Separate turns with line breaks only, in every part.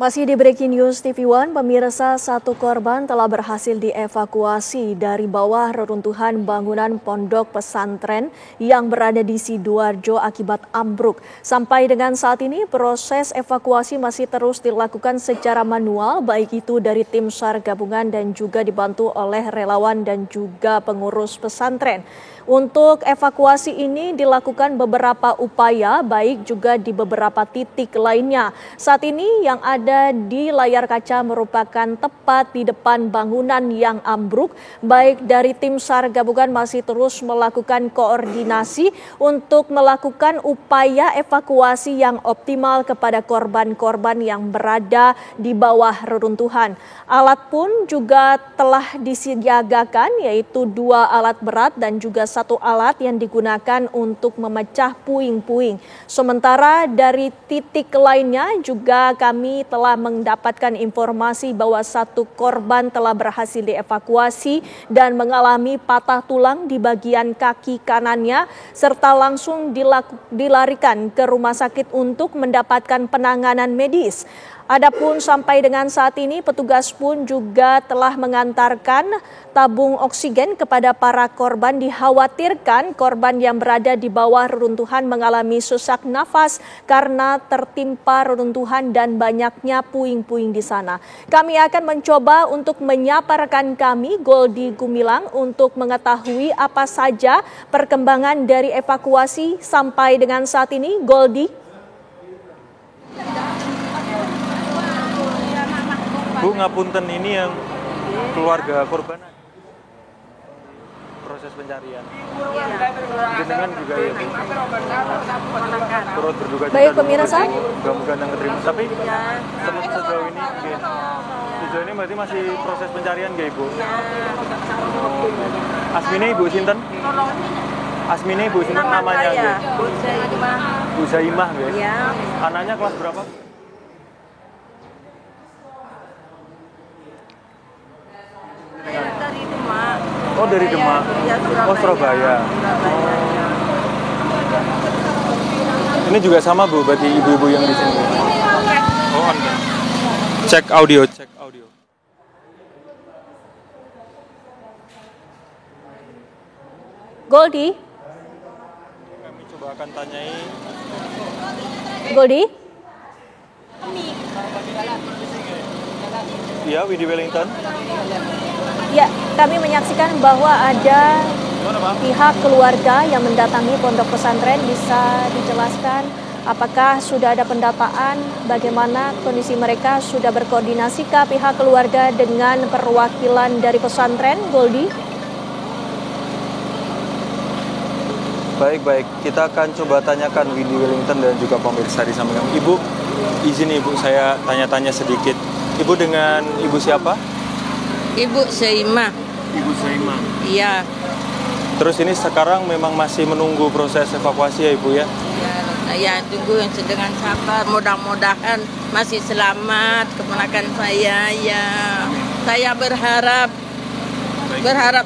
Masih di Breaking News TV One, pemirsa, satu korban telah berhasil dievakuasi dari bawah reruntuhan bangunan pondok pesantren yang berada di Sidoarjo akibat ambruk. Sampai dengan saat ini, proses evakuasi masih terus dilakukan secara manual, baik itu dari tim SAR gabungan dan juga dibantu oleh relawan dan juga pengurus pesantren. Untuk evakuasi ini dilakukan beberapa upaya, baik juga di beberapa titik lainnya. Saat ini yang ada di layar kaca merupakan tepat di depan bangunan yang ambruk. Baik dari tim SAR gabungan masih terus melakukan koordinasi untuk melakukan upaya evakuasi yang optimal kepada korban-korban yang berada di bawah reruntuhan. Alat pun juga telah disiagakan, yaitu 2 alat berat dan juga 1 alat yang digunakan untuk memecah puing-puing. Sementara dari titik lainnya juga kami telah mendapatkan informasi bahwa 1 korban telah berhasil dievakuasi dan mengalami patah tulang di bagian kaki kanannya serta langsung dilarikan ke rumah sakit untuk mendapatkan penanganan medis. Adapun sampai dengan saat ini petugas pun juga telah mengantarkan tabung oksigen kepada para korban. Dikhawatirkan korban yang berada di bawah reruntuhan mengalami sesak nafas karena tertimpa reruntuhan dan banyaknya puing-puing di sana. Kami akan mencoba untuk menyapa rekan kami Goldi Gumilang untuk mengetahui apa saja perkembangan dari evakuasi sampai dengan saat ini. Goldi.
Bu, ngapunten, ini yang keluarga korban proses pencarian. Jenengan juga ya, turut berduka cita.
Baik pemirsa.
Mudah-mudahan yang keterima. Tapi sejauh ini berarti masih proses pencarian nggak Ibu? Asmine Ibu sinten? Asmine Ibu sinten namanya nggih? Bu Zaimah nggih. Anaknya kelas berapa?
Dari Demak.
Oh, dari Demak.
Ya,
Oh, Surabaya. Ini juga sama Bu, berarti ibu-ibu yang di sini. Oh, Anda. Cek audio.
Goldi.
Kami coba akan tanyai.
Goldi.
Iya, Widi Wellington.
Ya, kami menyaksikan bahwa ada pihak keluarga yang mendatangi pondok pesantren. Bisa dijelaskan apakah sudah ada pendataan, bagaimana kondisi mereka, sudah berkoordinasikah pihak keluarga dengan perwakilan dari pesantren, Goldi?
Baik, kita akan coba tanyakan Widi Wellington dan juga pemirsa di samping kami. Ibu, izin Ibu saya tanya-tanya sedikit. Ibu dengan Ibu siapa?
Ibu Zaimah.
Ibu Zaimah.
Iya.
Terus ini sekarang memang masih menunggu proses evakuasi ya Ibu ya?
Ya, tunggu yang dengan sabar. Mudah-mudahan masih selamat keponakan saya. Ya, saya berharap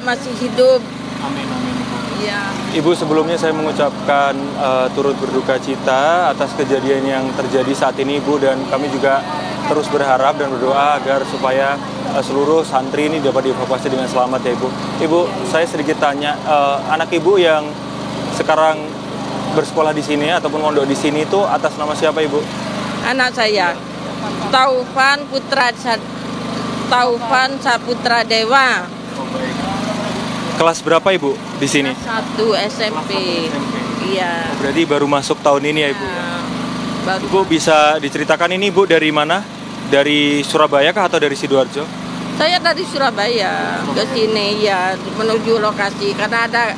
masih hidup.
Amin.
Ya.
Ibu, sebelumnya saya mengucapkan turut berduka cita atas kejadian yang terjadi saat ini Ibu, dan kami juga terus berharap dan berdoa agar supaya seluruh santri ini dapat dievakuasi dengan selamat ya Ibu. Ibu, saya sedikit tanya, anak Ibu yang sekarang bersekolah di sini ataupun mondok di sini itu atas nama siapa Ibu?
Anak saya Taufan Saputra Dewa.
Kelas berapa Ibu di sini?
1 SMP. Iya.
Berarti baru masuk tahun ini ya Ibu?
Baru.
Ibu bisa diceritakan ini Ibu dari mana? Dari Surabaya kah atau dari Sidoarjo?
Saya dari Surabaya ke sini ya, menuju lokasi karena ada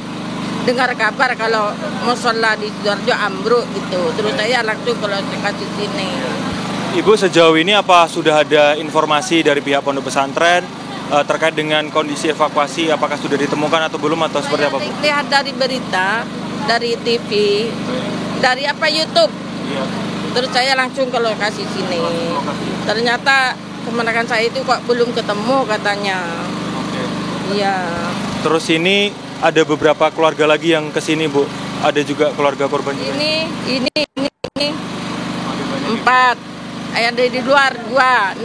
dengar kabar kalau mushola di Sidoarjo ambruk gitu. Terus saya langsung ke lokasi sini.
Ibu, sejauh ini apa sudah ada informasi dari pihak pondok pesantren terkait dengan kondisi evakuasi, apakah sudah ditemukan atau belum atau seperti apa Bu?
Lihat dari berita, dari TV, dari YouTube.
Iya.
Terus saya langsung ke lokasi sini. Ternyata keponakan saya itu kok belum ketemu katanya.
Oke.
Iya.
Terus ini ada beberapa keluarga lagi yang kesini Bu. Ada juga keluarga korban juga.
Ini 4. Ada di luar 26.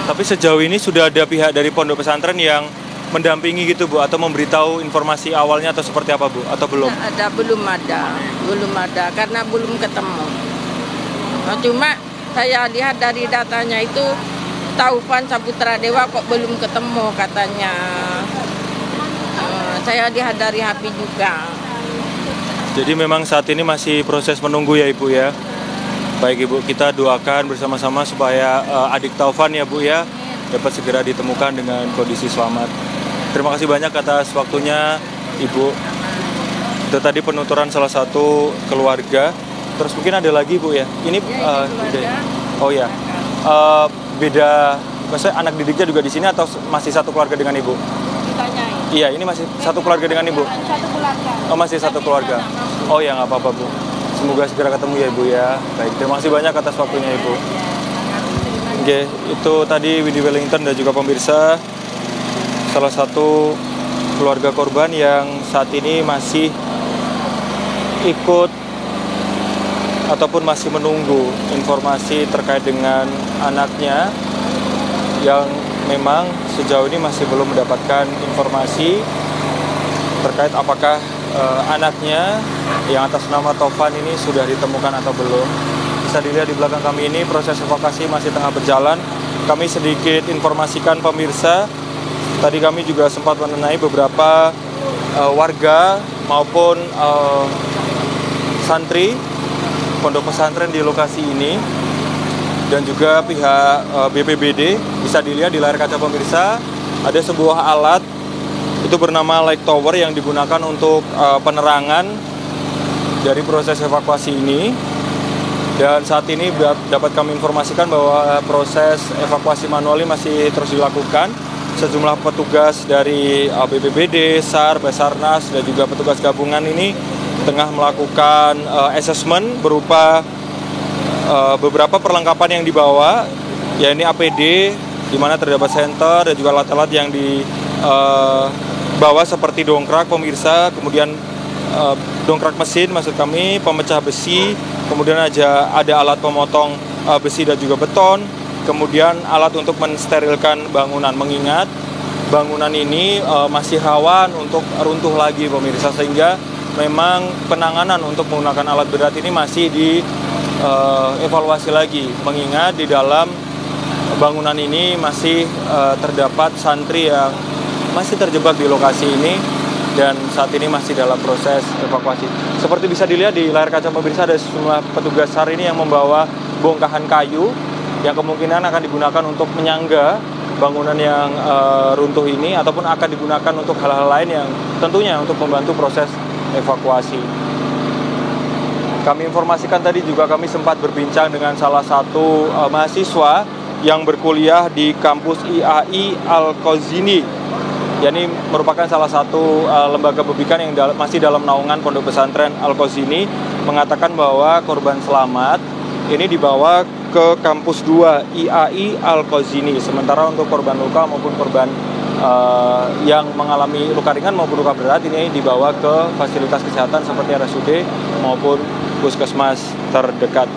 Tapi sejauh ini sudah ada pihak dari pondok pesantren yang mendampingi gitu Bu, atau memberitahu informasi awalnya atau seperti apa Bu, atau belum?
Belum ada karena belum ketemu. Nah, cuma saya lihat dari datanya itu Taufan Saputra Dewa kok belum ketemu katanya. Saya lihat dari HP juga.
Jadi memang saat ini masih proses menunggu ya Ibu ya. Baik Ibu, kita doakan bersama-sama supaya adik Taufan ya Bu ya dapat segera ditemukan dengan kondisi selamat. Terima kasih banyak atas waktunya Ibu. Itu tadi penuturan salah satu keluarga. Terus mungkin ada lagi Bu ya. Ini oh ya. Beda, maksudnya anak didiknya juga di sini atau masih satu keluarga dengan Ibu?
Ditanyain.
Iya, ini masih satu keluarga dengan Ibu?
Satu keluarga.
Oh, masih satu keluarga. Oh ya, nggak apa-apa Bu. Semoga segera ketemu ya Ibu ya. Baik, terima kasih banyak atas waktunya Ibu. Oke, itu tadi Windy Wellington dan juga pemirsa salah satu keluarga korban yang saat ini masih ikut ataupun masih menunggu informasi terkait dengan anaknya yang memang sejauh ini masih belum mendapatkan informasi terkait apakah anaknya yang atas nama Taufan ini sudah ditemukan atau belum. Bisa dilihat di belakang kami ini proses evakuasi masih tengah berjalan. Kami sedikit informasikan pemirsa, tadi kami juga sempat mengenai beberapa warga maupun santri pondok pesantren di lokasi ini dan juga pihak BPBD. Bisa dilihat di layar kaca pemirsa ada sebuah alat itu bernama light tower yang digunakan untuk penerangan dari proses evakuasi ini. Dan saat ini dapat kami informasikan bahwa proses evakuasi manual ini masih terus dilakukan. Sejumlah petugas dari BPBD, SAR, Basarnas, dan juga petugas gabungan ini tengah melakukan assessment berupa beberapa perlengkapan yang dibawa, yakni APD, di mana terdapat senter dan juga alat-alat yang dibawa seperti dongkrak pemirsa, kemudian dongkrak mesin maksud kami, pemecah besi, kemudian ada alat pemotong besi dan juga beton, kemudian alat untuk mensterilkan bangunan, mengingat bangunan ini masih rawan untuk runtuh lagi pemirsa, sehingga memang penanganan untuk menggunakan alat berat ini masih dievaluasi lagi, mengingat di dalam bangunan ini masih terdapat santri yang masih terjebak di lokasi ini dan saat ini masih dalam proses evakuasi. Seperti bisa dilihat di layar kaca pemirsa, ada sejumlah petugas SAR ini yang membawa bongkahan kayu yang kemungkinan akan digunakan untuk menyangga bangunan yang runtuh ini ataupun akan digunakan untuk hal-hal lain yang tentunya untuk membantu proses evakuasi. Kami informasikan tadi juga kami sempat berbincang dengan salah satu mahasiswa yang berkuliah di kampus IAI Al-Qazini. Ini merupakan salah satu lembaga pendidikan yang masih dalam naungan pondok pesantren Al-Qazini, mengatakan bahwa korban selamat ini dibawa ke kampus 2 IAI Al-Qazini. Sementara untuk korban luka maupun korban yang mengalami luka ringan maupun luka berat ini dibawa ke fasilitas kesehatan seperti RSUD maupun puskesmas terdekat.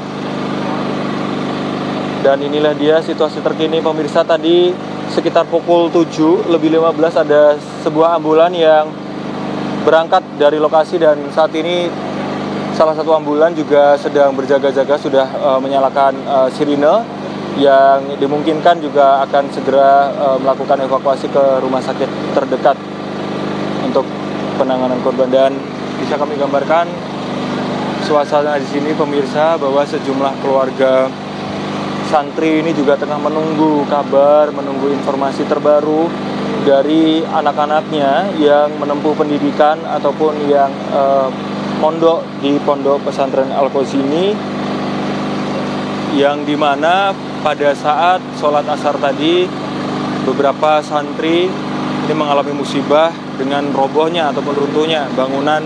Dan inilah dia situasi terkini pemirsa. Tadi sekitar pukul 7:15 ada sebuah ambulan yang berangkat dari lokasi dan saat ini salah satu ambulan juga sedang berjaga-jaga, sudah menyalakan sirine yang dimungkinkan juga akan segera melakukan evakuasi ke rumah sakit terdekat untuk penanganan korban. Dan bisa kami gambarkan suasana di sini pemirsa bahwa sejumlah keluarga santri ini juga tengah menunggu kabar, menunggu informasi terbaru dari anak-anaknya yang menempuh pendidikan ataupun yang mondok di pondok pesantren Al-Qazini, yang dimana pada saat sholat asar tadi beberapa santri ini mengalami musibah dengan robohnya ataupun runtuhnya bangunan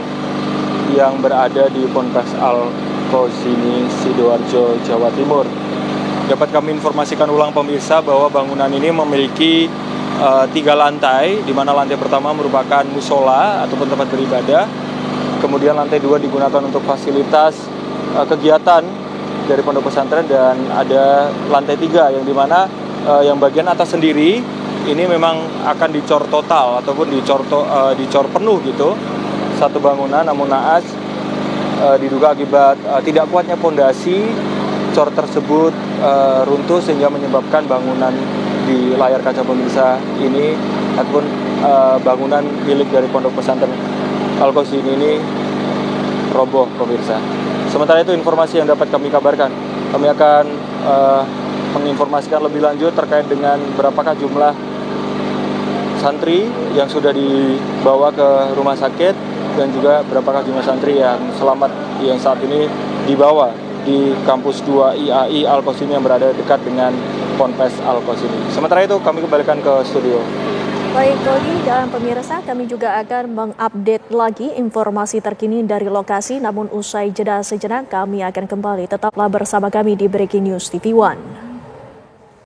yang berada di Ponpes Al-Qazini, Sidoarjo, Jawa Timur. Dapat kami informasikan ulang pemirsa bahwa bangunan ini memiliki 3 lantai, di mana lantai pertama merupakan musola ataupun tempat beribadah. Kemudian lantai 2 digunakan untuk fasilitas kegiatan dari pondok pesantren, dan ada lantai 3 yang dimana yang bagian atas sendiri ini memang akan dicor total ataupun dicor penuh gitu satu bangunan, namun naas diduga akibat tidak kuatnya pondasi, cor tersebut runtuh sehingga menyebabkan bangunan di layar kaca pemirsa ini ataupun bangunan milik dari pondok pesantren Al-Qasim ini roboh pemirsa. Sementara itu informasi yang dapat kami kabarkan, kami akan menginformasikan lebih lanjut terkait dengan berapakah jumlah santri yang sudah dibawa ke rumah sakit dan juga berapakah jumlah santri yang selamat yang saat ini dibawa di kampus 2 IAI Al-Qasim yang berada dekat dengan Ponpes Al-Qasim. Sementara itu kami kembalikan ke studio.
Baik, Dodi dan pemirsa, kami juga akan mengupdate lagi informasi terkini dari lokasi, namun usai jeda sejenak kami akan kembali. Tetaplah bersama kami di Breaking News TV One.